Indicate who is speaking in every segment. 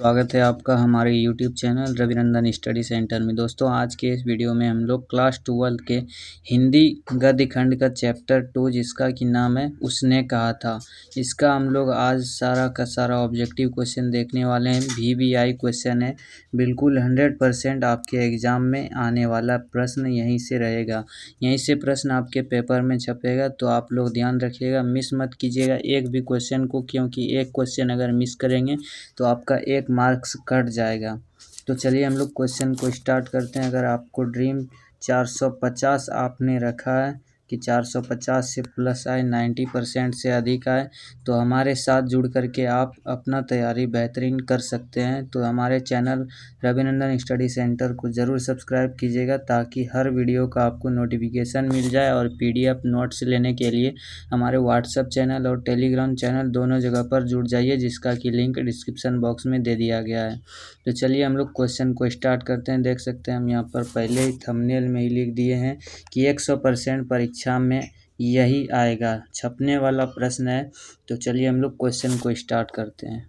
Speaker 1: स्वागत है आपका हमारे YouTube channel Ravinandan study centre में। दोस्तों आज के इस वीडियो में हम लोग क्लास 12 के हिंदी गद्य खंड का चैप्टर 2 जिसका कि नाम है उसने कहा था, इसका हम लोग आज सारा का सारा ऑब्जेक्टिव क्वेश्चन देखने वाले हैं। VBI क्वेश्चन है, बिल्कुल 100% आपके एग्ज़ाम में आने वाला प्रश्न यहीं से रहेगा, यहीं से प्रश्न आपके पेपर में छपेगा। तो आप लोग ध्यान रखिएगा, मिस मत कीजिएगा एक भी क्वेश्चन को, क्योंकि एक क्वेश्चन अगर मिस करेंगे तो आपका एक मार्क्स कट जाएगा। तो चलिए हम लोग क्वेश्चन को स्टार्ट करते हैं। अगर आपको ड्रीम 450 आपने रखा है कि 450 से प्लस आए, 90% से अधिक आए, तो हमारे साथ जुड़ करके आप अपना तैयारी बेहतरीन कर सकते हैं। तो हमारे चैनल रविनंदन स्टडी सेंटर को ज़रूर सब्सक्राइब कीजिएगा ताकि हर वीडियो का आपको नोटिफिकेशन मिल जाए। और PDF नोट्स लेने के लिए हमारे व्हाट्सएप चैनल और टेलीग्राम चैनल दोनों जगह पर जुड़ जाइए, जिसका कि लिंक डिस्क्रिप्शन बॉक्स में दे दिया गया है। तो चलिए हम लोग क्वेश्चन को स्टार्ट करते हैं। देख सकते हैं हम यहाँ पर पहले ही थंबनेल में ही लिख दिए हैं कि 100% परीक्षा में यही आएगा, छपने वाला प्रश्न है। तो चलिए हम लोग क्वेश्चन को स्टार्ट करते हैं।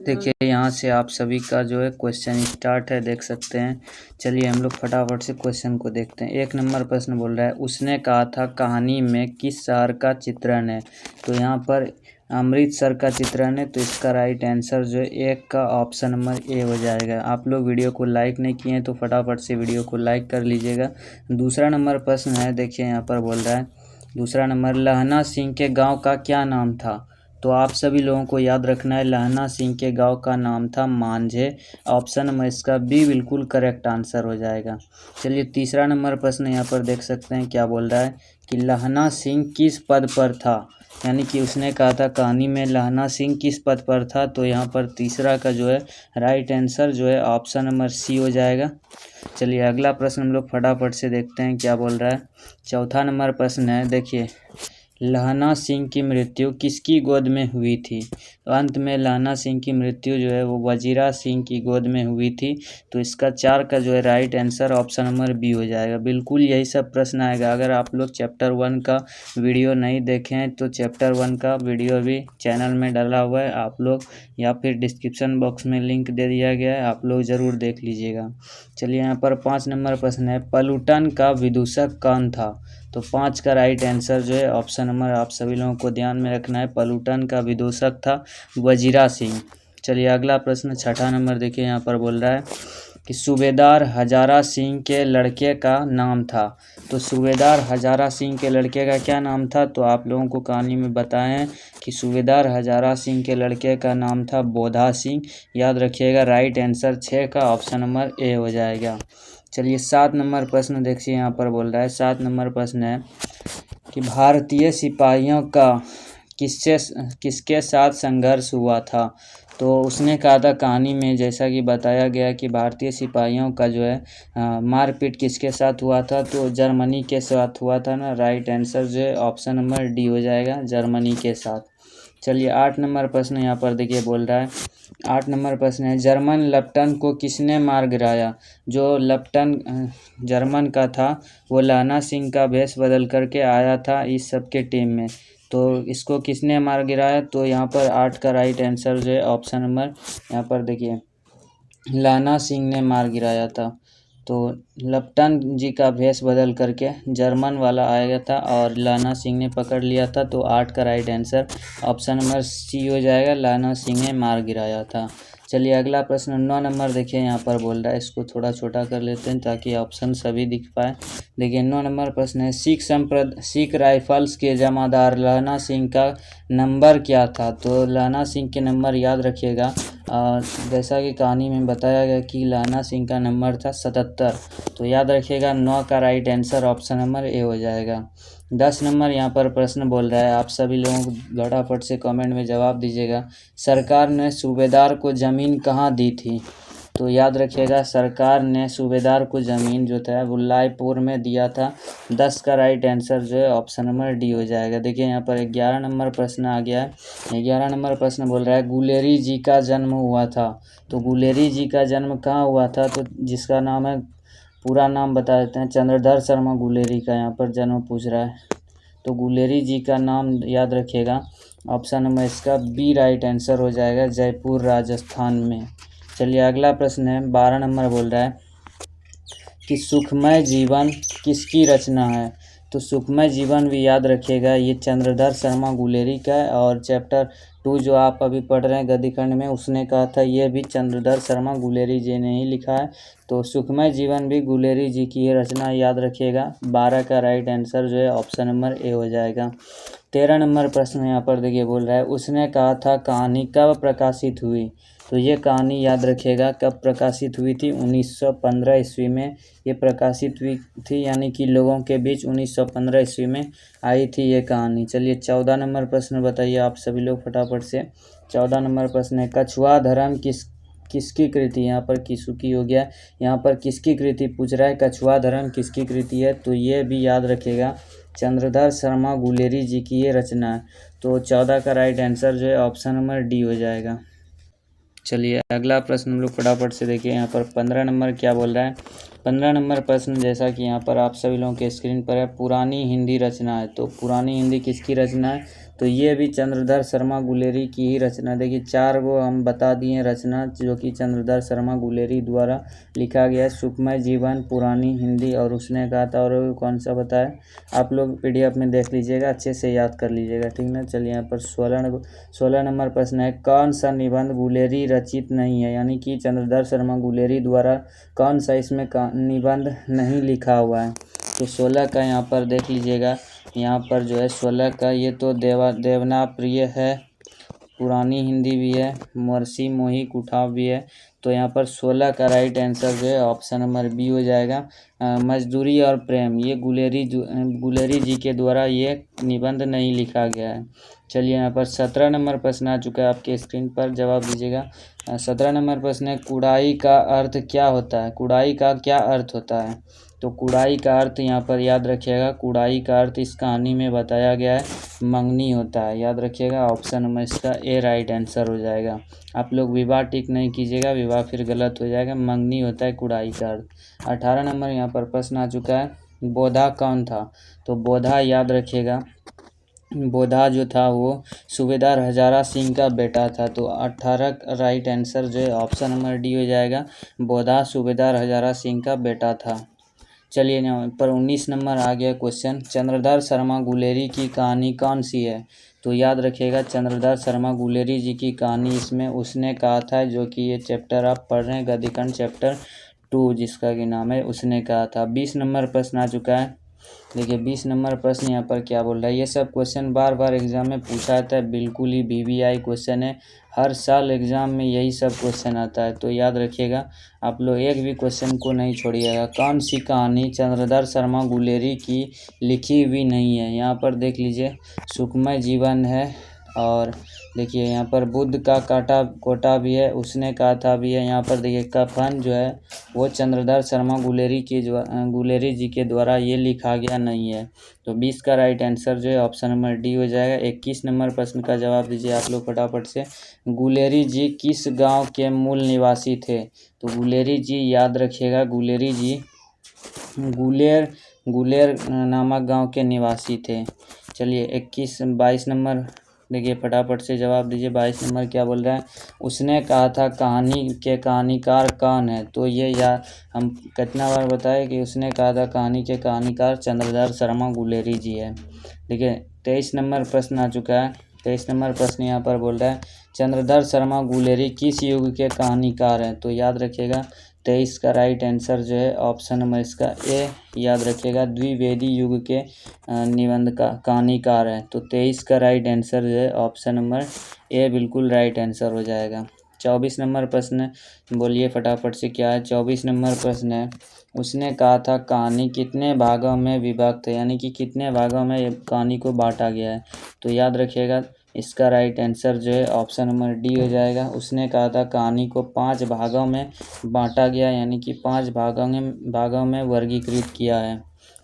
Speaker 1: देखिए यहाँ से आप सभी का जो है क्वेश्चन स्टार्ट है, देख सकते हैं। चलिए हम लोग फटाफट से क्वेश्चन को देखते हैं। 1 नंबर प्रश्न बोल रहा है, उसने कहा था कहानी में किस शहर का चित्रण है। तो यहाँ पर अमृतसर का चित्रण है, तो इसका राइट आंसर जो है 1 का ऑप्शन नंबर ए हो जाएगा। आप लोग वीडियो को लाइक नहीं किए हैं तो फटाफट से वीडियो को लाइक कर लीजिएगा। दूसरा नंबर प्रश्न है, देखिए यहाँ पर बोल रहा है दूसरा नंबर, लहना सिंह के गाँव का क्या नाम था। तो आप सभी लोगों को याद रखना है, लहना सिंह के गांव का नाम था मांझे। ऑप्शन नंबर इसका बी बिल्कुल करेक्ट आंसर हो जाएगा। चलिए तीसरा नंबर प्रश्न यहाँ पर देख सकते हैं क्या बोल रहा है कि लहना सिंह किस पद पर था, यानी कि उसने कहा था कहानी में लहना सिंह किस पद पर था। तो यहाँ पर तीसरा का जो है राइट आंसर जो है ऑप्शन नंबर सी हो जाएगा। चलिए अगला प्रश्न हम लोग फटाफट से देखते हैं क्या बोल रहा है। चौथा नंबर प्रश्न है, देखिए लहना सिंह की मृत्यु किसकी गोद में हुई थी। तो अंत में लहना सिंह की मृत्यु जो है वो वजीरा सिंह की गोद में हुई थी। तो इसका 4 का जो है right answer option number B हो जाएगा। बिल्कुल यही सब प्रश्न आएगा। अगर आप लोग चैप्टर 1 का वीडियो नहीं देखे हैं तो चैप्टर 1 का वीडियो भी चैनल में डाला हुआ है, आप लोग या फिर डिस्क्रिप्शन बॉक्स में लिंक दे दिया गया है, आप लोग ज़रूर देख लीजिएगा। चलिए यहाँ पर 5 नंबर प्रश्न है, पलूटन का विदूषक कौन था। तो 5 का राइट आंसर जो है ऑप्शन नंबर आप सभी लोगों को ध्यान में रखना है, पलूटन का विदूषक था वजीरा सिंह। चलिए अगला प्रश्न 6ठा नंबर देखिए यहाँ पर बोल रहा है कि सूबेदार हजारा सिंह के लड़के का नाम था। तो सूबेदार हजारा सिंह के लड़के का क्या नाम था। तो आप लोगों को कहानी में बताएं कि सूबेदार हजारा सिंह के लड़के का नाम था बोधा सिंह। याद रखिएगा, राइट आंसर 6 का ऑप्शन नंबर ए हो जाएगा। चलिए 7 नंबर प्रश्न देखिए यहाँ पर बोल रहा है। 7 नंबर प्रश्न है कि भारतीय सिपाहियों का किसके साथ संघर्ष हुआ था। तो उसने कहा था कहानी में, जैसा कि बताया गया कि भारतीय सिपाहियों का जो है मारपीट किसके साथ हुआ था। तो जर्मनी के साथ हुआ था ना। राइट आंसर जो है ऑप्शन नंबर डी हो जाएगा, जर्मनी के साथ। चलिए 8 नंबर प्रश्न यहाँ पर देखिए बोल रहा है। 8 नंबर प्रश्न है, जर्मन लेफ्टन को किसने मार गिराया। जो लेफ्टन जर्मन का था वो लहना सिंह का भेष बदल करके आया था इस सब के टीम में। तो इसको किसने मार गिराया। तो यहाँ पर 8 का राइट आंसर जो है ऑप्शन नंबर यहाँ पर देखिए लहना सिंह ने मार गिराया था। तो लेफ्टन जी का भेष बदल करके जर्मन वाला आया था और लहना सिंह ने पकड़ लिया था। तो 8 का right answer option number C हो जाएगा, लहना सिंह ने मार गिराया था। चलिए अगला प्रश्न 9 नंबर देखिए यहाँ पर बोल रहा है, इसको थोड़ा छोटा कर लेते हैं ताकि ऑप्शन सभी दिख पाए। देखिए 9 नंबर प्रश्न है, सिख राइफल्स के जमादार लहना सिंह का नंबर क्या था। तो लहना सिंह के नंबर याद रखिएगा, जैसा कि कहानी में बताया गया कि लहना सिंह का नंबर था 77। तो याद रखिएगा 9 का right answer option number A हो जाएगा। 10 नंबर यहाँ पर प्रश्न बोल रहा है, आप सभी लोगों को फटाफट से कमेंट में जवाब दीजिएगा। सरकार ने सूबेदार को ज़मीन कहाँ दी थी। तो याद रखिएगा सरकार ने सूबेदार को ज़मीन जो था वो लायपुर में दिया था। 10 का राइट आंसर जो है ऑप्शन नंबर डी हो जाएगा। देखिए यहाँ पर 11 नंबर प्रश्न आ गया है। 11 नंबर प्रश्न बोल रहा है, गुलेरी जी का जन्म हुआ था। तो गुलेरी जी का जन्म कहाँ हुआ था। तो जिसका नाम है, पूरा नाम बता देते हैं, चंद्रधर शर्मा गुलेरी का यहाँ पर जन्म पूछ रहा है। तो गुलेरी जी का नाम याद रखिएगा ऑप्शन नंबर इसका बी राइट आंसर हो जाएगा, जयपुर राजस्थान में। चलिए अगला प्रश्न है, 12 नंबर बोल रहा है कि सुखमय जीवन किसकी रचना है। तो सुखमय जीवन भी याद रखिएगा, ये चंद्रधर शर्मा गुलेरी का है, और चैप्टर 2 जो आप अभी पढ़ रहे हैं गद्यखंड में, उसने कहा था ये भी चंद्रधर शर्मा गुलेरी जी ने ही लिखा है। तो सुखमय जीवन भी गुलेरी जी की रचना, याद रखिएगा। 12 का राइट आंसर जो है ऑप्शन नंबर ए हो जाएगा। 13 नंबर प्रश्न यहाँ पर देखिए बोल रहा है, उसने कहा था कहानी कब प्रकाशित हुई। तो ये कहानी याद रखिएगा कब प्रकाशित हुई थी, 1915 ईस्वी में ये प्रकाशित हुई थी, यानी कि लोगों के बीच 1915 ईस्वी में आई थी ये कहानी। चलिए 14 नंबर प्रश्न बताइए आप सभी लोग फटाफट से। 14 नंबर प्रश्न है, कछुआ धर्म किसकी कृति, यहाँ पर किसकी हो गया, यहाँ पर किसकी कृति पूछ रहा है, कछुआ धर्म किसकी कृति है। तो ये भी याद रखिएगा, चंद्रधर शर्मा गुलेरी जी की ये रचना है। तो 14 का राइट आंसर जो है ऑप्शन नंबर डी हो जाएगा। चलिए अगला प्रश्न हम लोग फटाफट से देखिए, यहाँ पर 15 नंबर क्या बोल रहा है। 15 नंबर प्रश्न जैसा कि यहाँ पर आप सभी लोगों के स्क्रीन पर है, पुरानी हिंदी रचना है। तो पुरानी हिंदी किसकी रचना है, तो ये भी चंद्रधर शर्मा गुलेरी की ही रचना। देखिए 4 वो हम बता दिए रचना, जो कि चंद्रधर शर्मा गुलेरी द्वारा लिखा गया है, सुखमय जीवन, पुरानी हिंदी, और उसने कहा था, और कौन सा बताया आप लोग PDF में देख लीजिएगा, अच्छे से याद कर लीजिएगा, ठीक ना। चलिए यहाँ पर 16 नंबर प्रश्न है, कौन सा निबंध गुलेरी रचित नहीं है, यानी कि चंद्रधर शर्मा गुलेरी द्वारा कौन सा इसमें निबंध नहीं लिखा हुआ है। तो 16 का यहाँ पर देख लीजिएगा, यहाँ पर जो है 16 का ये तो देवना प्रिय है, पुरानी हिंदी भी है, मरसी मोही कुठाव भी है। तो यहाँ पर 16 का राइट आंसर जो है ऑप्शन नंबर बी हो जाएगा। मजदूरी और प्रेम, ये गुलेरी जी के द्वारा ये निबंध नहीं लिखा गया है। चलिए यहाँ पर 17 नंबर प्रश्न आ चुका है आपके स्क्रीन पर, जवाब दीजिएगा। 17 नंबर प्रश्न है, कुड़ाई का अर्थ क्या होता है, कुड़ाई का क्या अर्थ होता है। तो कुड़ाई का अर्थ यहाँ पर याद रखिएगा, कुड़ाई का अर्थ इस कहानी में बताया गया है, मंगनी होता है, याद रखिएगा। ऑप्शन नंबर इसका ए राइट आंसर हो जाएगा। आप लोग विवाह टिक नहीं कीजिएगा, विवाह फिर गलत हो जाएगा, मंगनी होता है कुड़ाई का अर्थ। 18 नंबर यहाँ पर प्रश्न आ चुका है, बोधा कौन था। तो बोधा याद रखिएगा, बोधा जो था वो सूबेदार हजारा सिंह का बेटा था। तो 18 राइट आंसर जो है ऑप्शन नंबर डी हो जाएगा, बोधा सूबेदार हजारा सिंह का बेटा था। चलिए यहाँ पर 19 नंबर आ गया क्वेश्चन, चंद्रधर शर्मा गुलेरी की कहानी कौन सी है। तो याद रखिएगा, चंद्रधर शर्मा गुलेरी जी की कहानी इसमें उसने कहा था, जो कि ये चैप्टर आप पढ़ रहे हैं गद्यखंड चैप्टर 2 जिसका कि नाम है उसने कहा था। 20 नंबर प्रश्न आ चुका है। देखिए 20 नंबर प्रश्न यहाँ पर क्या बोल रहा है, ये सब क्वेश्चन बार बार एग्जाम में पूछा जाता है, बिल्कुल ही VVI क्वेश्चन है, हर साल एग्जाम में यही सब क्वेश्चन आता है। तो याद रखिएगा, आप लोग एक भी क्वेश्चन को नहीं छोड़िएगा। कौन सी कहानी चंद्रधर शर्मा गुलेरी की लिखी हुई नहीं है, यहाँ पर देख लीजिए, सुखमय जीवन है, और देखिए यहाँ पर बुद्ध का कोटा भी है, उसने कहा था भी है। यहाँ पर देखिए कफन जो है वो चंद्रधर शर्मा गुलेरी जी के द्वारा ये लिखा गया नहीं है। तो 20 का राइट आंसर जो है ऑप्शन नंबर डी हो जाएगा। 21 नंबर प्रश्न का जवाब दीजिए आप लोग फटाफट से। गुलेरी जी किस गांव के मूल निवासी थे। तो गुलेरी जी याद रखिएगा, गुलेरी जी गुलेर नामक गांव के निवासी थे। चलिए 22 नंबर देखिए फटाफट से जवाब दीजिए। 22 नंबर क्या बोल रहा है, उसने कहा था कहानी के कहानीकार कौन है। तो ये हम कितना बार बताए कि उसने कहा था कहानी के कहानीकार चंद्रधर शर्मा गुलेरी जी है। देखिए 23 नंबर प्रश्न आ चुका है। 23 नंबर प्रश्न यहाँ पर बोल रहा है, चंद्रधर शर्मा गुलेरी किस युग के कहानीकार हैं। तो याद रखिएगा 23 का राइट आंसर जो है ऑप्शन नंबर इसका ए याद रखिएगा, द्विवेदी युग के निबंध का कहानीकार है। तो 23 का राइट आंसर जो है ऑप्शन नंबर ए बिल्कुल राइट आंसर हो जाएगा। 24 नंबर प्रश्न बोलिए फटाफट से क्या है। 24 नंबर प्रश्न है, उसने कहा था कहानी कितने भागों में विभक्त है, यानी कि कितने भागों में कहानी को बांटा गया है। तो याद रखिएगा इसका राइट आंसर जो है ऑप्शन नंबर डी हो जाएगा। उसने कहा था कहानी को 5 भागों में बांटा गया, यानी कि 5 भागों में वर्गीकृत किया है।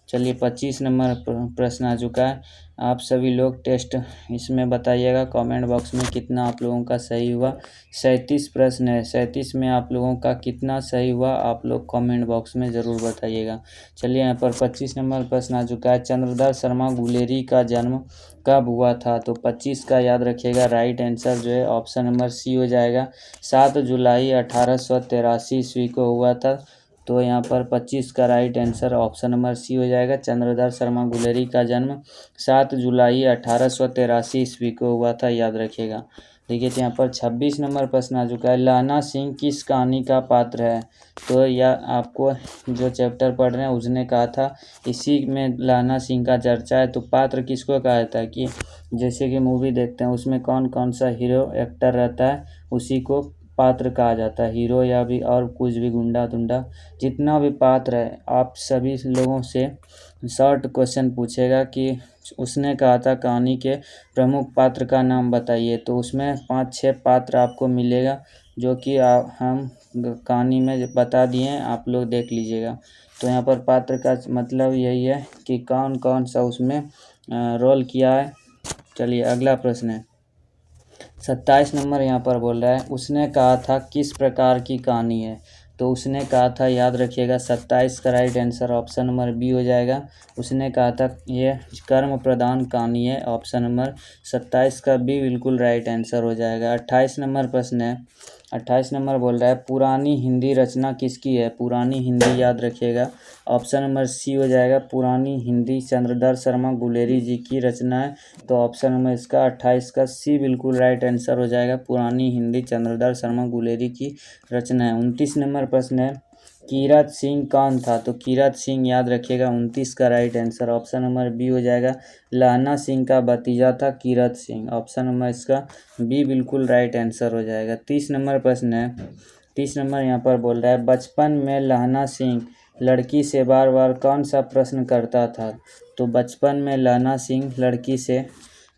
Speaker 1: चलिए 25 नंबर प्रश्न आ चुका है, आप सभी लोग टेस्ट इसमें बताइएगा कमेंट बॉक्स में कितना आप लोगों का सही हुआ। 37 प्रश्न है, 37 में आप लोगों का कितना सही हुआ आप लोग कमेंट बॉक्स में ज़रूर बताइएगा। चलिए यहाँ पर 25 नंबर प्रश्न आ चुका है। चंद्रधर शर्मा गुलेरी का जन्म कब हुआ था? तो 25 का याद रखिएगा राइट आंसर जो है ऑप्शन नंबर सी हो जाएगा। 7 जुलाई 1883 ईस्वी को हुआ था। तो यहाँ पर 25 का right answer option number C हो जाएगा। चंद्रधर शर्मा गुलेरी का जन्म 7 जुलाई 1883 ईस्वी को हुआ था, याद रखिएगा। देखिए तो यहाँ पर 26 नंबर प्रश्न आ चुका है। लहना सिंह किस कहानी का पात्र है? तो यह आपको जो चैप्टर पढ़ रहे हैं उसने कहा था, इसी में लहना सिंह का चर्चा है। तो पात्र किसको कहा जाता है कि जैसे कि मूवी देखते हैं उसमें कौन कौन सा हीरो एक्टर रहता है उसी को पात्र कहा जाता है। हीरो या भी और कुछ भी गुंडा दुंडा जितना भी पात्र है, आप सभी लोगों से शॉर्ट क्वेश्चन पूछेगा कि उसने कहा था कहानी के प्रमुख पात्र का नाम बताइए। तो उसमें 5-6 पात्र आपको मिलेगा जो कि हम कहानी में बता दिए हैं, आप लोग देख लीजिएगा। तो यहाँ पर पात्र का मतलब यही है कि कौन कौन सा उसमें रोल किया है। चलिए अगला प्रश्न है 27 नंबर यहाँ पर बोल रहा है उसने कहा था किस प्रकार की कहानी है? तो उसने कहा था, याद रखिएगा 27 का right answer option number B हो जाएगा। उसने कहा था ये कर्म प्रधान कहानी है, ऑप्शन नंबर 27 का बी बिल्कुल राइट आंसर हो जाएगा। 28 नंबर प्रश्न है। 28 नंबर बोल रहा है पुरानी हिंदी रचना किसकी है? पुरानी हिंदी याद रखिएगा ऑप्शन नंबर सी हो जाएगा। पुरानी हिंदी चंद्रधर शर्मा गुलेरी जी की रचना है। तो ऑप्शन नंबर इसका 28 का सी बिल्कुल राइट आंसर हो जाएगा। पुरानी हिंदी चंद्रधर शर्मा गुलेरी की रचना है। 29 नंबर प्रश्न है कीरत सिंह कौन था? तो कीरत सिंह याद रखिएगा 29 का right answer option number B हो जाएगा। लहना सिंह का भतीजा था कीरत सिंह, ऑप्शन नंबर इसका बी बिल्कुल राइट आंसर हो जाएगा। 30 नंबर प्रश्न है। 30 नंबर यहाँ पर बोल रहा है बचपन में लहना सिंह लड़की से बार बार कौन सा प्रश्न करता था? तो बचपन में लहना सिंह लड़की से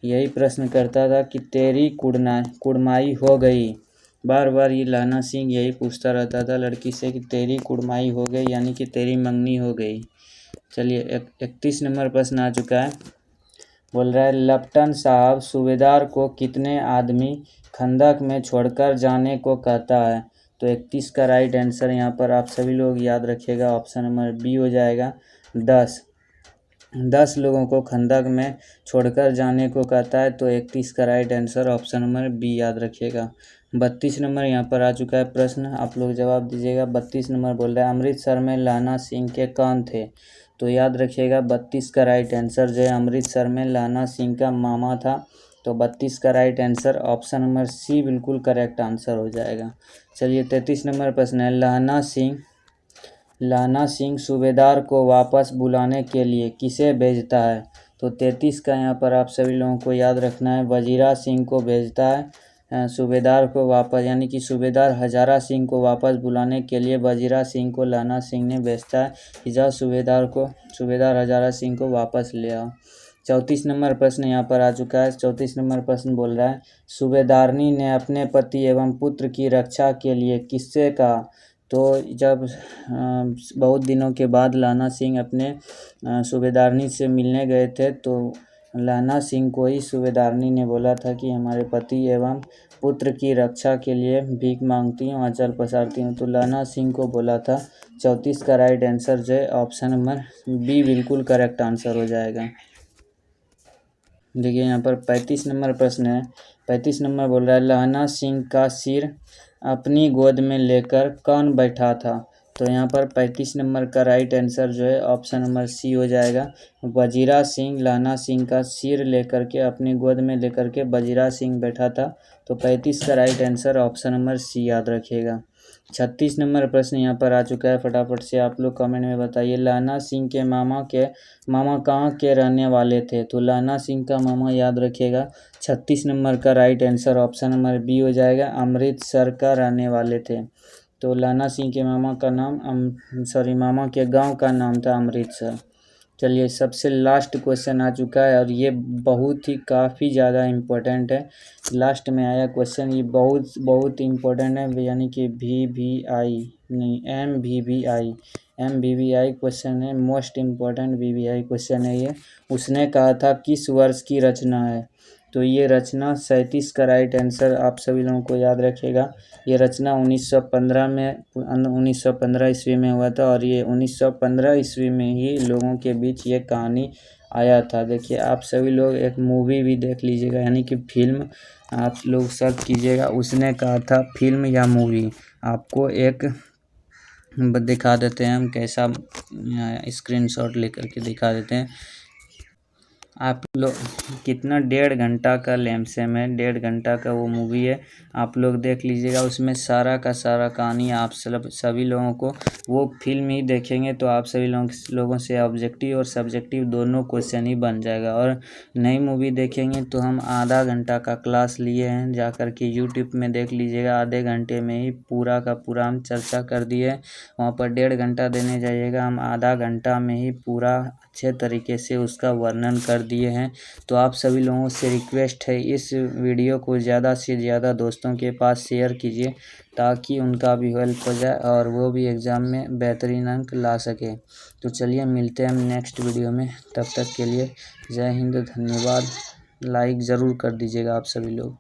Speaker 1: यही प्रश्न करता था कि तेरी कुड़माई हो गई। बार बार ये लहना सिंह यही पूछता रहता था लड़की से कि तेरी कुड़माई हो गई, यानी कि तेरी मंगनी हो गई। चलिए 31 नंबर प्रश्न आ चुका है। बोल रहा है लेफ्टिनेंट साहब सूबेदार को कितने आदमी खंदक में छोड़कर जाने को कहता है? तो 31 का राइट आंसर यहाँ पर आप सभी लोग याद रखिएगा ऑप्शन नंबर बी हो जाएगा 10 लोगों को खंदक में छोड़कर जाने को कहता है। तो 31 का right answer option number B याद रखिएगा। 32 नंबर यहाँ पर आ चुका है प्रश्न, आप लोग जवाब दीजिएगा। 32 नंबर बोल रहा है अमृतसर में लहना सिंह के कौन थे? तो याद रखिएगा 32 का राइट आंसर जो है अमृतसर में लहना सिंह का मामा था। तो 32 का right answer option number C बिल्कुल करेक्ट आंसर हो जाएगा। चलिए 33 नंबर प्रश्न है लहना सिंह सूबेदार को वापस बुलाने के लिए किसे भेजता है? तो 33 का यहाँ पर आप सभी लोगों को याद रखना है वजीरा सिंह को भेजता है सूबेदार को वापस, यानी कि सूबेदार हजारा सिंह को वापस बुलाने के लिए वजीरा सिंह को लहना सिंह ने भेजता है कि जाओ सूबेदार हजारा सिंह को वापस ले आओ। 34 नंबर प्रश्न यहाँ पर आ चुका है। 34 नंबर प्रश्न बोल रहा है सूबेदारनी ने अपने पति एवं पुत्र की रक्षा के लिए किससे कहा? तो जब बहुत दिनों के बाद लहना सिंह अपने सूबेदारनी से मिलने गए थे तो लहना सिंह को ही सूबेदारनी ने बोला था कि हमारे पति एवं पुत्र की रक्षा के लिए भीख मांगती हूँ, आंचल पसारती हूँ। तो लहना सिंह को बोला था। 34 का राइट आंसर जो है ऑप्शन नंबर बी बिल्कुल करेक्ट आंसर हो जाएगा। देखिए यहाँ पर 35 नंबर प्रश्न है। 35 नंबर बोल रहा है लहना सिंह का सिर अपनी गोद में लेकर कौन बैठा था? तो यहाँ पर 35 नंबर का राइट आंसर जो है ऑप्शन नंबर सी हो जाएगा। वजीरा सिंह लहना सिंह का सिर लेकर के अपनी गोद में लेकर के वजीरा सिंह बैठा था। तो 35 का right answer option number C याद रखिएगा। 36 नंबर प्रश्न यहाँ पर आ चुका है, फटाफट से आप लोग कमेंट में बताइए लहना सिंह के मामा कहाँ के रहने वाले थे? तो लहना सिंह का मामा याद रखिएगा 36 नंबर का right answer option number B हो जाएगा, अमृतसर का रहने वाले थे। तो लहना सिंह के मामा का नाम मामा के गांव का नाम था अमृतसर। चलिए सबसे लास्ट क्वेश्चन आ चुका है और ये बहुत ही काफ़ी ज़्यादा इम्पोर्टेंट है। लास्ट में आया क्वेश्चन, ये बहुत बहुत इम्पोर्टेंट है, यानी कि VVI नहीं MVVI क्वेश्चन है, मोस्ट इम्पोर्टेंट VVI क्वेश्चन है ये। उसने कहा था किस वर्ष की रचना है, तो ये रचना 37 का राइट आंसर आप सभी लोगों को याद रखिएगा। ये रचना 1915 में 1915 ईस्वी में हुआ था और ये 1915 ईस्वी में ही लोगों के बीच ये कहानी आया था। देखिए आप सभी लोग एक मूवी भी देख लीजिएगा, यानी कि फिल्म आप लोग सर्च कीजिएगा उसने कहा था फिल्म या मूवी, आपको एक दिखा देते हैं हम कैसा स्क्रीनशॉट लेकर के दिखा देते हैं। आप लोग कितना 1.5 घंटा का लैमसम है, 1.5 घंटा का वो मूवी है, आप लोग देख लीजिएगा। उसमें सारा का सारा कहानी आप सभी लोगों को वो फिल्म ही देखेंगे तो आप सभी लोगों से ऑब्जेक्टिव और सब्जेक्टिव दोनों क्वेश्चन ही बन जाएगा। और नई मूवी देखेंगे तो हम आधा घंटा का क्लास लिए हैं, जा कर के यूट्यूब में देख लीजिएगा। आधे घंटे में ही पूरा का पूरा हम चर्चा कर दिए। वहाँ पर 1.5 घंटा देने जाइएगा, हम आधा घंटा में ही पूरा अच्छे तरीके से उसका वर्णन कर दिए हैं। तो आप सभी लोगों से रिक्वेस्ट है इस वीडियो को ज़्यादा से ज़्यादा दोस्तों के पास शेयर कीजिए ताकि उनका भी हेल्प हो जाए और वो भी एग्ज़ाम में बेहतरीन अंक ला सके। तो चलिए मिलते हैं हम नेक्स्ट वीडियो में, तब तक के लिए जय हिंद, धन्यवाद। लाइक ज़रूर कर दीजिएगा आप सभी लोग।